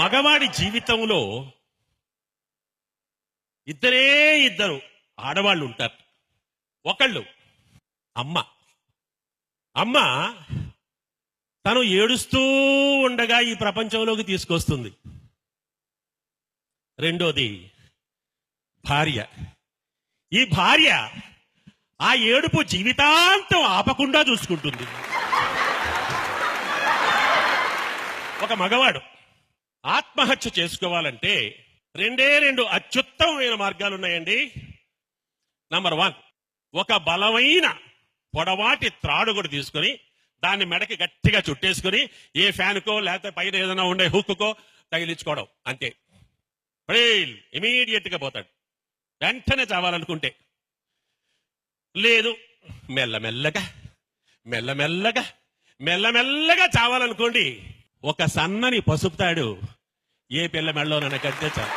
మగవాడి జీవితంలో ఇద్దరు ఆడవాళ్ళు ఉంటారు. ఒకళ్ళు అమ్మ. అమ్మ తను ఏడుస్తూ ఉండగా ఈ ప్రపంచంలోకి తీసుకొస్తుంది. రెండోది భార్య. ఈ భార్య ఆ ఏడుపు జీవితాంతం ఆపకుండా చూసుకుంటుంది. ఒక మగవాడు ఆత్మహత్య చేసుకోవాలంటే రెండు అత్యుత్తమమైన మార్గాలు ఉన్నాయండి. నంబర్ 1, ఒక బలమైన పొడవాటి త్రాడు కూడా తీసుకొని దాన్ని మెడకి గట్టిగా చుట్టేసుకొని ఏ ఫ్యాన్కో లేకపోతే పైన ఏదైనా ఉండే హుక్కుకో తగిలించుకోవడం, అంతే. ఇమీడియట్ గా పోతాడు వెంటనే చావాలనుకుంటే. లేదు, మెల్లమెల్లగా మెల్లమెల్లగా మెల్లమెల్లగా చావాలనుకోండి, ఒక సన్నని పసుపు తాడు ఏ పిల్ల మెడలోనైనా కడితే చాలు.